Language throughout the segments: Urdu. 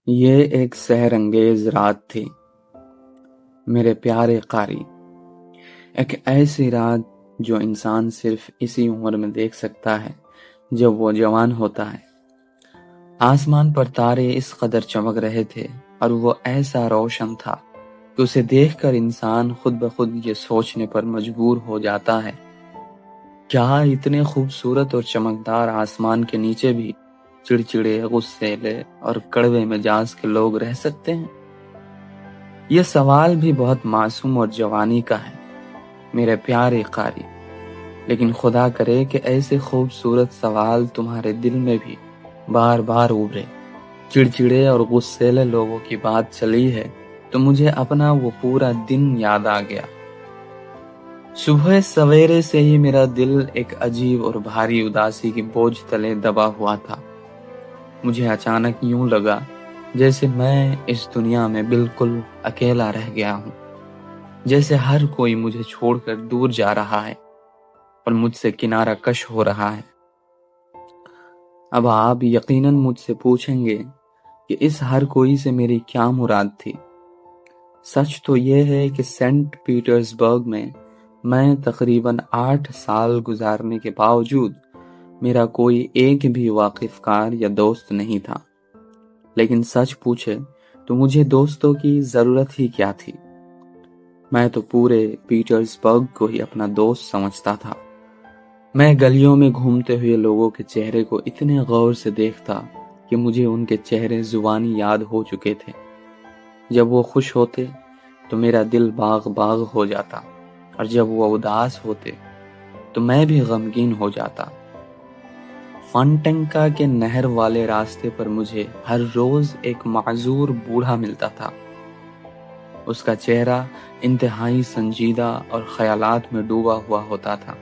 یہ ایک سحر انگیز رات تھی میرے پیارے قاری، ایک ایسی رات جو انسان صرف اسی عمر میں دیکھ سکتا ہے جب وہ جوان ہوتا ہے۔ آسمان پر تارے اس قدر چمک رہے تھے اور وہ ایسا روشن تھا کہ اسے دیکھ کر انسان خود بخود یہ سوچنے پر مجبور ہو جاتا ہے، کیا اتنے خوبصورت اور چمکدار آسمان کے نیچے بھی چڑچڑے، غصیلے اور کڑوے مزاج کے لوگ رہ سکتے ہیں؟ یہ سوال بھی بہت معصوم اور جوانی کا ہے میرے پیارے قاری، لیکن خدا کرے کہ ایسے خوبصورت سوال تمہارے دل میں بھی بار بار ابھرے۔ چڑچڑے اور غصیلے لوگوں کی بات چلی ہے تو مجھے اپنا وہ پورا دن یاد آ گیا۔ صبح سویرے سے ہی میرا دل ایک عجیب اور بھاری اداسی کی بوجھ تلے دبا ہوا تھا۔ مجھے اچانک یوں لگا جیسے میں اس دنیا میں بالکل اکیلا رہ گیا ہوں، جیسے ہر کوئی مجھے چھوڑ کر دور جا رہا ہے اور مجھ سے کنارہ کش ہو رہا ہے۔ اب آپ یقیناً مجھ سے پوچھیں گے کہ اس ہر کوئی سے میری کیا مراد تھی۔ سچ تو یہ ہے کہ سینٹ پیٹرزبرگ میں تقریباً 8 سال گزارنے کے باوجود میرا کوئی ایک بھی واقف کار یا دوست نہیں تھا، لیکن سچ پوچھے تو مجھے دوستوں کی ضرورت ہی کیا تھی۔ میں تو پورے پیٹرزبرگ کو ہی اپنا دوست سمجھتا تھا۔ میں گلیوں میں گھومتے ہوئے لوگوں کے چہرے کو اتنے غور سے دیکھتا کہ مجھے ان کے چہرے زبانی یاد ہو چکے تھے۔ جب وہ خوش ہوتے تو میرا دل باغ باغ ہو جاتا، اور جب وہ اداس ہوتے تو میں بھی غمگین ہو جاتا۔ فانٹینکا کے نہر والے راستے پر مجھے ہر روز ایک معذور بوڑھا ملتا تھا۔ اس کا چہرہ انتہائی سنجیدہ اور خیالات میں ڈوبا ہوا ہوتا تھا۔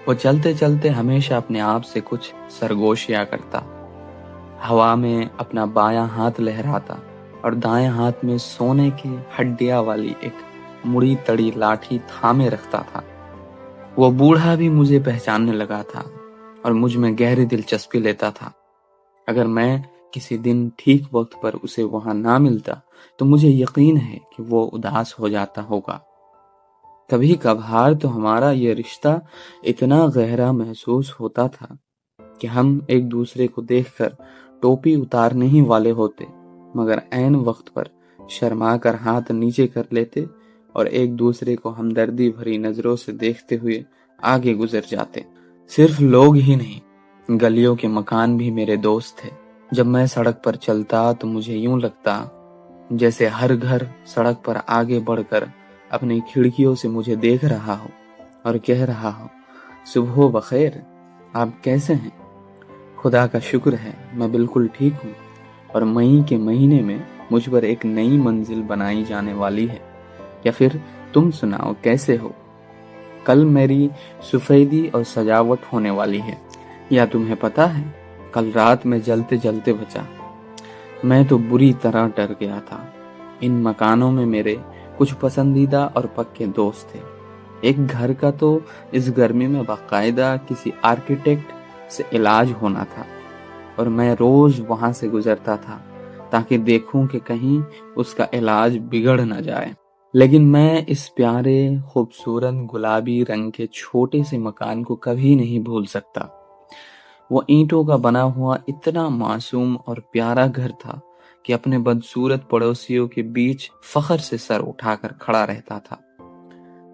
وہ چلتے چلتے ہمیشہ اپنے آپ سے کچھ سرگوشیاں کرتا، ہوا میں اپنا بایاں ہاتھ لہراتا اور دائیں ہاتھ میں سونے کی ہڈیاں والی ایک مڑی تڑی لاٹھی تھامے رکھتا تھا۔ وہ بوڑھا بھی مجھے پہچاننے لگا تھا اور مجھ میں گہری دلچسپی لیتا تھا۔ اگر میں کسی دن ٹھیک وقت پر اسے وہاں نہ ملتا تو مجھے یقین ہے کہ وہ اداس ہو جاتا ہوگا۔ کبھی کبھار تو ہمارا یہ رشتہ اتنا گہرا محسوس ہوتا تھا کہ ہم ایک دوسرے کو دیکھ کر ٹوپی اتارنے ہی والے ہوتے، مگر عین وقت پر شرما کر ہاتھ نیچے کر لیتے اور ایک دوسرے کو ہمدردی بھری نظروں سے دیکھتے ہوئے آگے گزر جاتے۔ صرف لوگ ہی نہیں، گلیوں کے مکان بھی میرے دوست تھے۔ جب میں سڑک پر چلتا تو مجھے یوں لگتا جیسے ہر گھر سڑک پر آگے بڑھ کر اپنی کھڑکیوں سے مجھے دیکھ رہا ہو اور کہہ رہا ہو، صبح بخیر، آپ کیسے ہیں؟ خدا کا شکر ہے میں بالکل ٹھیک ہوں، اور مئی کے مہینے میں مجھ پر ایک نئی منزل بنائی جانے والی ہے۔ یا پھر تم سناؤ کیسے ہو؟ کل میری سفیدی اور سجاوٹ ہونے والی ہے۔ یا تمہیں پتا ہے کل رات میں جلتے جلتے بچا، میں تو بری طرح ڈر گیا تھا۔ ان مکانوں میں میرے کچھ پسندیدہ اور پکے دوست تھے۔ ایک گھر کا تو اس گرمی میں باقاعدہ کسی آرکیٹیکٹ سے علاج ہونا تھا، اور میں روز وہاں سے گزرتا تھا تاکہ دیکھوں کہ کہیں اس کا علاج بگڑ نہ جائے۔ لیکن میں اس پیارے خوبصورت گلابی رنگ کے چھوٹے سے مکان کو کبھی نہیں بھول سکتا۔ وہ اینٹوں کا بنا ہوا اتنا معصوم اور پیارا گھر تھا کہ اپنے بدصورت پڑوسیوں کے بیچ فخر سے سر اٹھا کر کھڑا رہتا تھا۔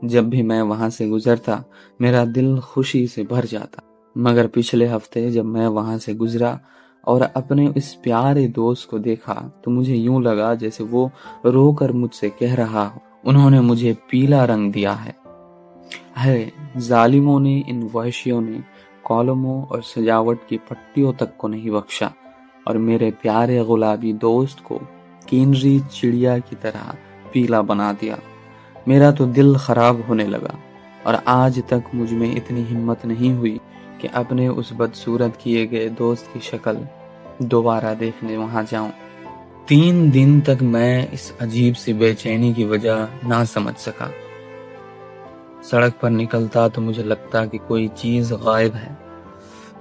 جب بھی میں وہاں سے گزرتا میرا دل خوشی سے بھر جاتا، مگر پچھلے ہفتے جب میں وہاں سے گزرا اور اپنے اس پیارے دوست کو دیکھا تو مجھے یوں لگا جیسے وہ رو کر مجھ سے کہہ رہا ہو، انہوں نے مجھے پیلا رنگ دیا ہے ظالموں نے، ان وحشیوں نے کالموں اور سجاوٹ کی پٹیوں تک کو نہیں بخشا اور میرے پیارے گلابی دوست کو کینری چڑیا کی طرح پیلا بنا دیا۔ میرا تو دل خراب ہونے لگا، اور آج تک مجھ میں اتنی ہمت نہیں ہوئی کہ اپنے اس بدصورت کیے گئے دوست کی شکل دوبارہ دیکھنے وہاں جاؤں۔ 3 دن تک میں اس عجیب سی بے چینی کی وجہ نہ سمجھ سکا۔ سڑک پر نکلتا تو مجھے لگتا کہ کوئی چیز غائب ہے،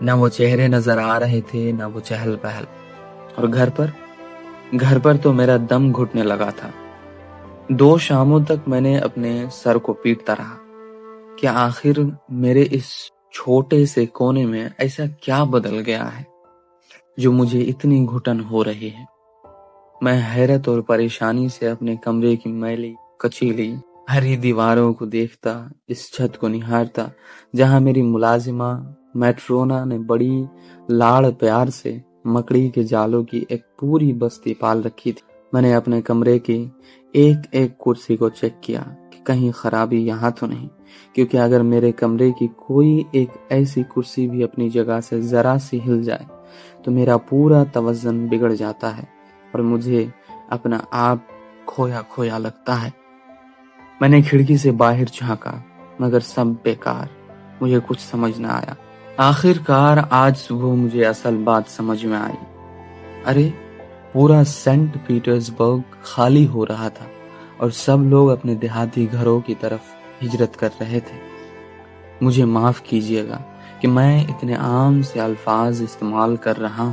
نہ وہ چہرے نظر آ رہے تھے نہ وہ چہل پہل۔ اور گھر پر تو میرا دم گھٹنے لگا تھا۔ 2 شاموں تک میں نے اپنے سر کو پیٹتا رہا کہ آخر میرے اس چھوٹے سے کونے میں ایسا کیا بدل گیا ہے جو مجھے اتنی گھٹن ہو رہی ہے۔ میں حیرت اور پریشانی سے اپنے کمرے کی میلی کچیلی ہری دیواروں کو دیکھتا، اس چھت کو نہارتا جہاں میری ملازمہ میٹرونا نے بڑی لاڑ پیار سے مکڑی کے جالوں کی ایک پوری بستی پال رکھی تھی۔ میں نے اپنے کمرے کی ایک کرسی کو چیک کیا کہ کہیں خرابی یہاں تو نہیں، کیونکہ اگر میرے کمرے کی کوئی ایک ایسی کرسی بھی اپنی جگہ سے ذرا سی ہل جائے تو میرا پورا توازن بگڑ جاتا ہے اور مجھے اپنا آپ کھویا کھویا لگتا ہے۔ میں نے کھڑکی سے باہر جھانکا مگر سب بیکار، مجھے کچھ سمجھ نہ آیا۔ آخر کار آج صبح مجھے اصل بات سمجھ میں آئی۔ ارے پورا سینٹ پیٹرز برگ خالی ہو رہا تھا اور سب لوگ اپنے دیہاتی گھروں کی طرف ہجرت کر رہے تھے۔ مجھے معاف کیجیے گا کہ میں اتنے عام سے الفاظ استعمال کر رہا ہوں،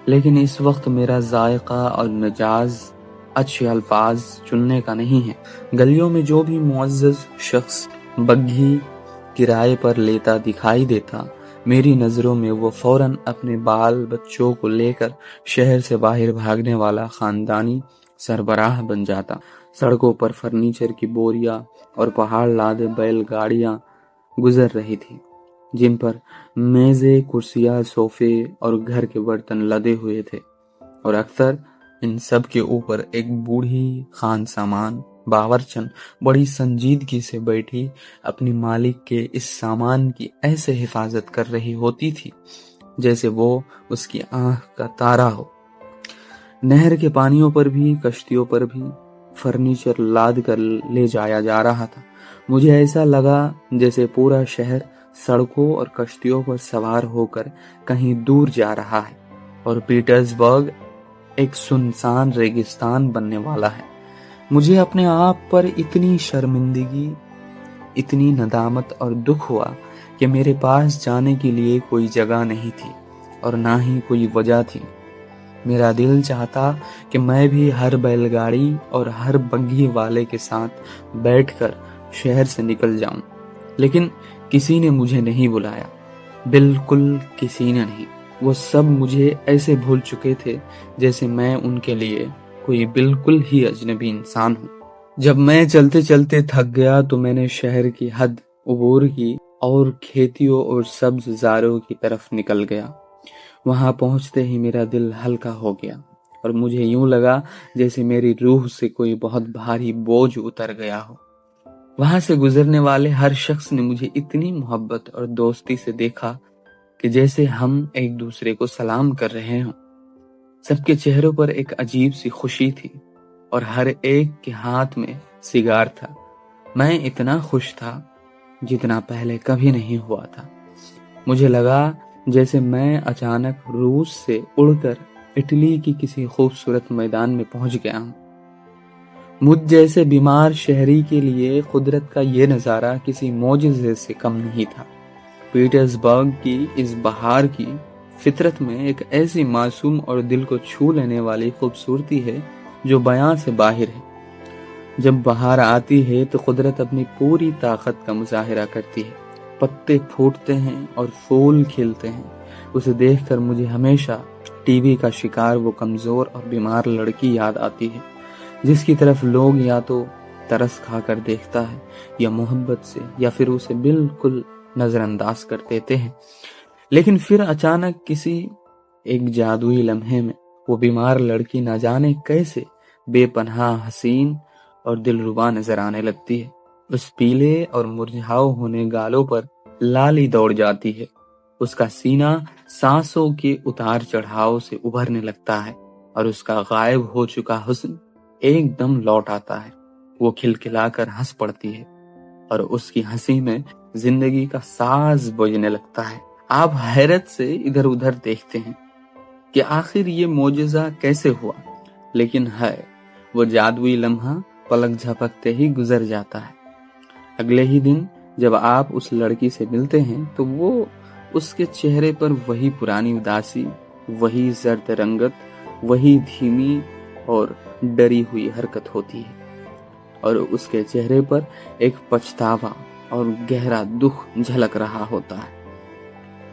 لیکن اس وقت میرا ذائقہ اور مزاج اچھے الفاظ چننے کا نہیں ہے۔ گلیوں میں جو بھی معزز شخص بگھی کرائے پر لیتا دکھائی دیتا، میری نظروں میں وہ فوراً اپنے بال بچوں کو لے کر شہر سے باہر بھاگنے والا خاندانی سربراہ بن جاتا۔ سڑکوں پر فرنیچر کی بوریاں اور پہاڑ لادے بیل گاڑیاں گزر رہی تھی، جن پر میزیں، کرسیاں، صوفے اور گھر کے برتن لدے ہوئے تھے، اور اکثر ان سب کے اوپر ایک بوڑھی خان سامان باورچن بڑی سنجیدگی سے بیٹھی اپنی مالک کے اس سامان کی ایسے حفاظت کر رہی ہوتی تھی جیسے وہ اس کی آنکھ کا تارا ہو۔ نہر کے پانیوں پر بھی، کشتیوں پر بھی فرنیچر لاد کر لے جایا جا رہا تھا۔ مجھے ایسا لگا جیسے پورا شہر سڑکوں اور کشتیوں پر سوار ہو کر کہیں دور جا رہا ہے اور پیٹرز برگ ایک سنسان ریگستان بننے والا ہے۔ مجھے اپنے آپ پر اتنی شرمندگی، اتنی ندامت اور دکھ ہوا کہ میرے پاس جانے کے لیے کوئی جگہ نہیں تھی اور نہ ہی کوئی وجہ تھی۔ میرا دل چاہتا کہ میں بھی ہر بیل گاڑی اور ہر بگھی والے کے ساتھ بیٹھ کر شہر سے نکل جاؤں، لیکن کسی نے مجھے نہیں بلایا، بالکل کسی نے نہیں۔ وہ سب مجھے ایسے بھول چکے تھے جیسے میں ان کے لیے کوئی بالکل ہی اجنبی انسان ہوں۔ جب میں چلتے چلتے تھک گیا تو میں نے شہر کی حد عبور کی اور کھیتیوں اور سبز زاروں کی طرف نکل گیا۔ وہاں پہنچتے ہی میرا دل ہلکا ہو گیا اور مجھے یوں لگا جیسے میری روح سے کوئی بہت بھاری بوجھ اتر گیا ہو۔ وہاں سے گزرنے والے ہر شخص نے مجھے اتنی محبت اور دوستی سے دیکھا کہ جیسے ہم ایک دوسرے کو سلام کر رہے ہوں۔ سب کے چہروں پر ایک عجیب سی خوشی تھی اور ہر ایک کے ہاتھ میں سگار تھا۔ میں اتنا خوش تھا جتنا پہلے کبھی نہیں ہوا تھا۔ مجھے لگا جیسے میں اچانک روس سے اڑ کر اٹلی کی کسی خوبصورت میدان میں پہنچ گیا ہوں۔ مجھ جیسے بیمار شہری کے لیے قدرت کا یہ نظارہ کسی معجزے سے کم نہیں تھا۔ پیٹرز برگ کی اس بہار کی فطرت میں ایک ایسی معصوم اور دل کو چھو لینے والی خوبصورتی ہے جو بیان سے باہر ہے۔ جب بہار آتی ہے تو قدرت اپنی پوری طاقت کا مظاہرہ کرتی ہے، پتے پھوٹتے ہیں اور پھول کھلتے ہیں۔ اسے دیکھ کر مجھے ہمیشہ ٹی بی کا شکار وہ کمزور اور بیمار لڑکی یاد آتی ہے جس کی طرف لوگ یا تو ترس کھا کر دیکھتا ہے یا محبت سے یا پھر اسے بالکل نظر انداز کر دیتے ہیں، لیکن پھر اچانک کسی ایک جادوئی لمحے میں وہ بیمار لڑکی نہ جانے کیسے بے پناہ حسین اور دلربا نظر آنے لگتی ہے۔ اس پیلے اور مرجھاؤ ہونے گالوں پر لالی دوڑ جاتی ہے، اس کا سینہ سانسوں کے اتار چڑھاؤ سے ابھرنے لگتا ہے اور اس کا غائب ہو چکا حسن ایک دم لوٹ آتا ہے۔ وہ کھلکھلا کر ہنس پڑتی ہے اور اس کی ہنسی میں زندگی کا ساز بجنے لگتا ہے۔ آپ حیرت سے ادھر ادھر دیکھتے ہیں کہ آخر یہ معجزہ کیسے ہوا، لیکن ہے وہ جادوئی لمحہ پلک جھپکتے ہی گزر جاتا ہے۔ اگلے ہی دن جب آپ اس لڑکی سے ملتے ہیں تو وہ اس کے چہرے پر وہی پرانی اداسی، وہی زرد رنگت، وہی دھیمی اور ڈری ہوئی حرکت ہوتی ہے، اور اس کے چہرے پر ایک پچھتاوا اور گہرا دکھ جھلک رہا ہوتا ہے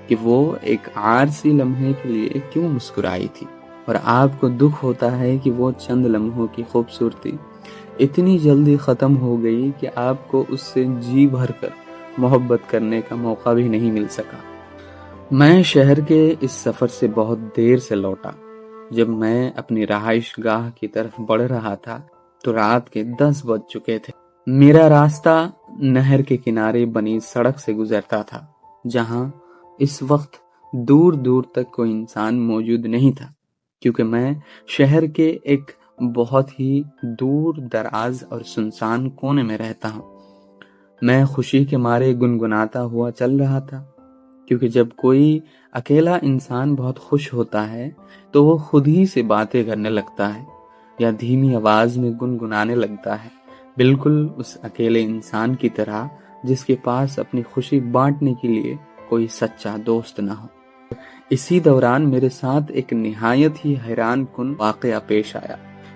کہ وہ ایک عارضی لمحے کے لیے کیوں مسکرائی تھی، اور آپ کو دکھ ہوتا ہے کہ وہ چند لمحوں کی خوبصورتی اتنی جلدی ختم ہو گئی کہ آپ کو اس سے جی بھر کر محبت کرنے کا موقع بھی نہیں مل سکا۔ میں شہر کے اس سفر سے بہت دیر سے لوٹا۔ جب میں اپنی رہائش گاہ کی طرف بڑھ رہا تھا تو رات کے 10 بج چکے تھے۔ میرا راستہ نہر کے کنارے بنی سڑک سے گزرتا تھا، جہاں اس وقت دور دور تک کوئی انسان موجود نہیں تھا، کیونکہ میں شہر کے ایک بہت ہی دور دراز اور سنسان کونے میں رہتا ہوں۔ میں خوشی کے مارے گنگناتا ہوا چل رہا تھا، کیونکہ جب کوئی اکیلا انسان بہت خوش ہوتا ہے تو وہ خود ہی سے باتیں کرنے لگتا ہے یا دھیمی آواز میں گنگنانے لگتا ہے، بالکل اس اکیلے انسان کی طرح جس کے پاس اپنی خوشی بانٹنے کے لیے کوئی سچا دوست نہ ہو۔ اسی دوران میرے ساتھ ایک نہایت ہی حیران کن واقعہ پیش آیا۔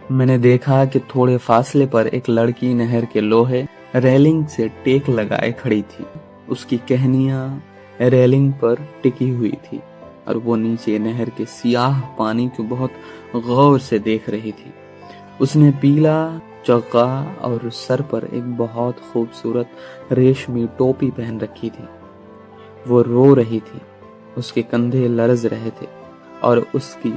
میں نے دیکھا کہ تھوڑے فاصلے پر ایک لڑکی نہر کے لوہے ریلنگ سے ٹیک لگائے کھڑی تھی۔ اس کی ٹہنیاں ریلنگ پر ٹکی ہوئی تھی اور وہ نیچے نہر کے سیاہ پانی کو بہت غور سے دیکھ رہی تھی۔ اس نے پیلا چوکا اور سر پر ایک بہت خوبصورت ریشمی ٹوپی پہن رکھی تھی۔ وہ رو رہی تھی، اس کے کندھے لرز رہے تھے اور اس کی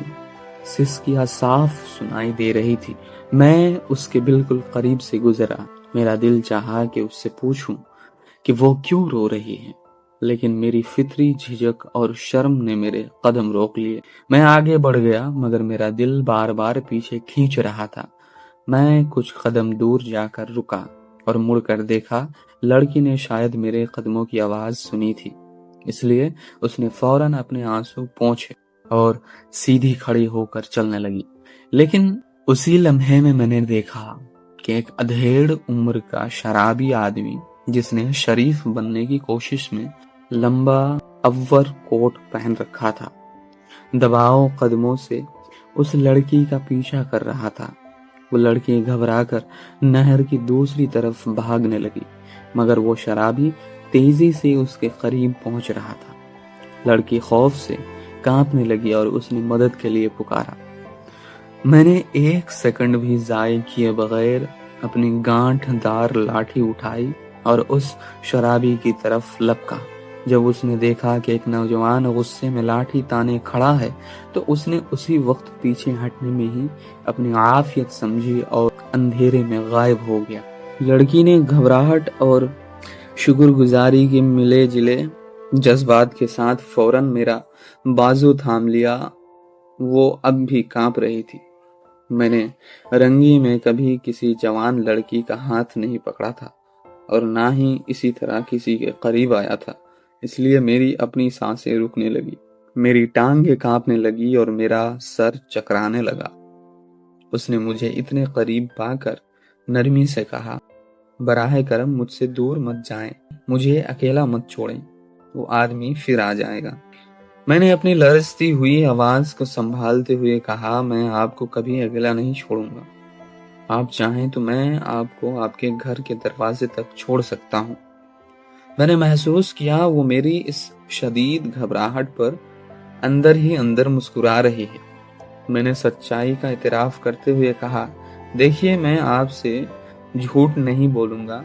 سسکیاں صاف سنائی دے رہی تھی۔ میں اس کے بالکل قریب سے گزرا۔ میرا دل چاہا کہ اس سے پوچھوں کہ وہ کیوں رو رہی ہے، لیکن میری فطری جھجک اور شرم نے میرے قدم روک لیے۔ میں آگے بڑھ گیا مگر میرا دل بار بار پیچھے کھینچ رہا تھا۔ میں کچھ قدم دور جا کر رکا اور مڑ کر دیکھا، لڑکی نے شاید میرے قدموں کی آواز سنی تھی، اس لیے اس نے فوراً اپنے آنسو پونچھے اور سیدھی کھڑی ہو کر چلنے لگی۔ لیکن اسی لمحے میں نے دیکھا کہ ایک ادھیڑ عمر کا شرابی آدمی، جس نے شریف بننے کی کوشش میں لمبا اوور کوٹ پہن رکھا تھا، دباؤ قدموں سے اس لڑکی کا پیچھا کر رہا تھا۔ وہ لڑکی گھبرا کر نہر کی دوسری طرف بھاگنے لگی، مگر وہ شرابی تیزی سے اس کے قریب پہنچ رہا تھا۔ لڑکی خوف سے کانپنے لگی اور اس نے مدد کے لیے پکارا۔ میں نے ایک سیکنڈ بھی ضائع کیے بغیر اپنی گانٹھ دار لاٹھی اٹھائی اور اس شرابی کی طرف لپکا۔ جب اس نے دیکھا کہ ایک نوجوان غصے میں لاٹھی تانے کھڑا ہے تو اس نے اسی وقت پیچھے ہٹنے میں ہی اپنی عافیت سمجھی اور اندھیرے میں غائب ہو گیا۔ لڑکی نے گھبراہٹ اور شکر گزاری کے ملے جلے جذبات کے ساتھ فوراً میرا بازو تھام لیا۔ وہ اب بھی کانپ رہی تھی۔ میں نے رنگی میں کبھی کسی جوان لڑکی کا ہاتھ نہیں پکڑا تھا اور نہ ہی اسی طرح کسی کے قریب آیا تھا، اس لیے میری اپنی سانسیں رکنے لگی، میری ٹانگیں کانپنے لگی اور میرا سر چکرانے لگا۔ اس نے مجھے اتنے قریب پا کر نرمی سے کہا، براہ کرم مجھ سے دور مت جائیں، مجھے اکیلا مت چھوڑیں، وہ آدمی پھر آ جائے گا۔ میں نے اپنی لرزتی ہوئی آواز کو سنبھالتے ہوئے کہا، میں آپ کو کبھی اکیلا نہیں چھوڑوں گا، آپ چاہیں تو میں آپ کو آپ کے گھر کے دروازے تک چھوڑ سکتا ہوں۔ میں نے محسوس کیا وہ میری اس شدید گھبراہٹ پر اندر ہی اندر مسکرا رہی ہے۔ میں نے سچائی کا اعتراف کرتے ہوئے کہا، دیکھیے میں آپ سے جھوٹ نہیں بولوں گا،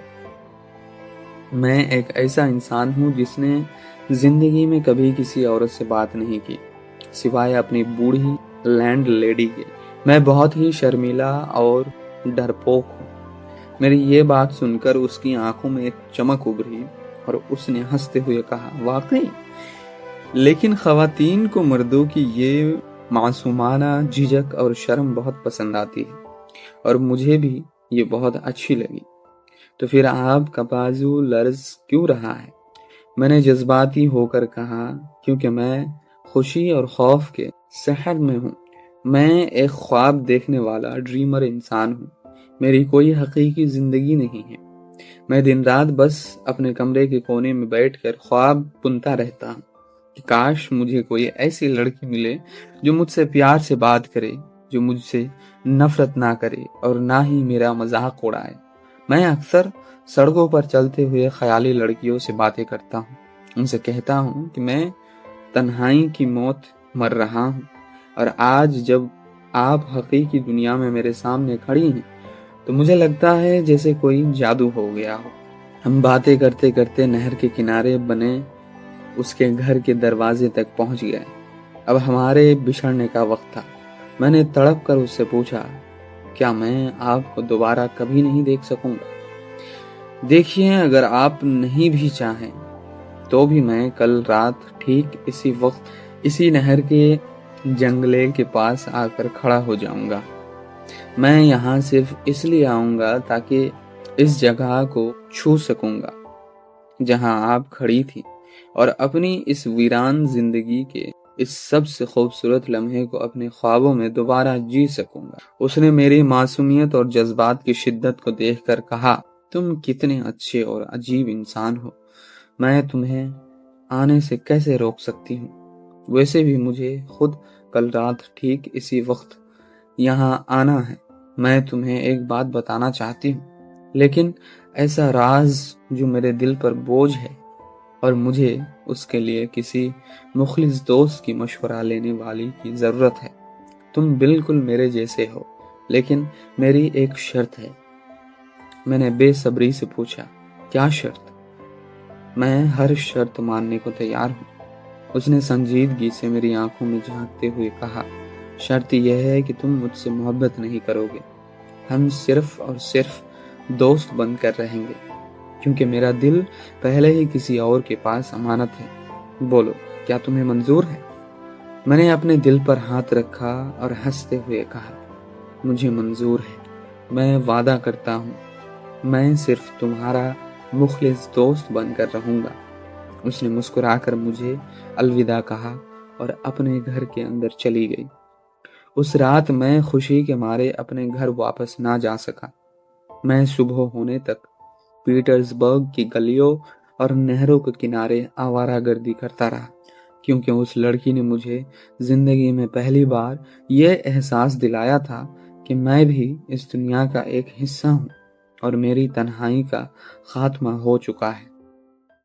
میں ایک ایسا انسان ہوں جس نے زندگی میں کبھی کسی عورت سے بات نہیں کی سوائے اپنی بوڑھی لینڈ لیڈی کے۔ میں بہت ہی شرمیلا اور ڈرپوک ہوں۔ میری یہ بات سن کر اس کی آنکھوں میں ایک چمک ابھری اور اس نے ہنستے ہوئے کہا، واقعی؟ لیکن خواتین کو مردوں کی یہ معصومانہ جھجک اور شرم بہت پسند آتی ہے اور مجھے بھی یہ بہت اچھی لگی۔ تو پھر آپ کا بازو لرز کیوں رہا ہے؟ میں نے جذباتی ہو کر کہا، کیونکہ میں خوشی اور خوف کے سحر میں ہوں۔ میں ایک خواب دیکھنے والا ڈریمر انسان ہوں، میری کوئی حقیقی زندگی نہیں ہے۔ میں دن رات بس اپنے کمرے کے کونے میں بیٹھ کر خواب بنتا رہتا ہوں کہ کاش مجھے کوئی ایسی لڑکی ملے جو مجھ سے پیار سے بات کرے جو مجھ سے نفرت نہ کرے اور نہ ہی میرا مذاق اڑائے۔ میں اکثر سڑکوں پر چلتے ہوئے خیالی لڑکیوں سے باتیں کرتا ہوں، ان سے کہتا ہوں کہ میں تنہائی کی موت مر رہا ہوں، اور آج جب آپ حقیقی دنیا میں میرے سامنے کھڑی ہیں تو مجھے لگتا ہے جیسے کوئی جادو ہو گیا ہو۔ ہم باتیں کرتے کرتے نہر کے کنارے بنے اس کے گھر کے دروازے تک پہنچ گئے۔ اب ہمارے بچھڑنے کا وقت تھا۔ میں نے تڑپ کر اس سے پوچھا، کیا میں آپ کو دوبارہ کبھی نہیں دیکھ سکوں گا؟ دیکھیے، اگر آپ نہیں بھی چاہیں تو بھی میں کل رات ٹھیک اسی وقت اسی نہر کے جنگلے کے پاس آ کر کھڑا ہو جاؤں گا۔ میں یہاں صرف اس لیے آؤں گا تاکہ اس جگہ کو چھو سکوں گا جہاں آپ کھڑی تھی، اور اپنی اس ویران زندگی کے اس سب سے خوبصورت لمحے کو اپنے خوابوں میں دوبارہ جی سکوں گا۔ اس نے میری معصومیت اور جذبات کی شدت کو دیکھ کر کہا، تم کتنے اچھے اور عجیب انسان ہو، میں تمہیں آنے سے کیسے روک سکتی ہوں؟ ویسے بھی مجھے خود کل رات ٹھیک اسی وقت یہاں آنا ہے۔ میں تمہیں ایک بات بتانا چاہتی ہوں، لیکن ایسا راز جو میرے دل پر بوجھ ہے، اور مجھے اس کے لیے کسی مخلص دوست کی مشورہ لینے والی کی ضرورت ہے۔ تم بالکل میرے جیسے ہو، لیکن میری ایک شرط ہے۔ میں نے بے صبری سے پوچھا، کیا شرط؟ میں ہر شرط ماننے کو تیار ہوں۔ اس نے سنجیدگی سے میری آنکھوں میں جھانکتے ہوئے کہا، شرط یہ ہے کہ تم مجھ سے محبت نہیں کرو گے، ہم صرف اور صرف دوست بن کر رہیں گے، کیونکہ میرا دل پہلے ہی کسی اور کے پاس امانت ہے۔ بولو، کیا تمہیں منظور ہے؟ میں نے اپنے دل پر ہاتھ رکھا اور ہنستے ہوئے کہا، مجھے منظور ہے، میں وعدہ کرتا ہوں، میں صرف تمہارا مخلص دوست بن کر رہوں گا۔ اس نے مسکرا کر مجھے الوداع کہا اور اپنے گھر کے اندر چلی گئی۔ اس رات میں خوشی کے مارے اپنے گھر واپس نہ جا سکا۔ میں صبح ہونے تک پیٹرز برگ کی گلیوں اور نہروں کے کنارے آوارہ گردی کرتا رہا، کیونکہ اس لڑکی نے مجھے زندگی میں پہلی بار یہ احساس دلایا تھا کہ میں بھی اس دنیا کا ایک حصہ ہوں اور میری تنہائی کا خاتمہ ہو چکا ہے۔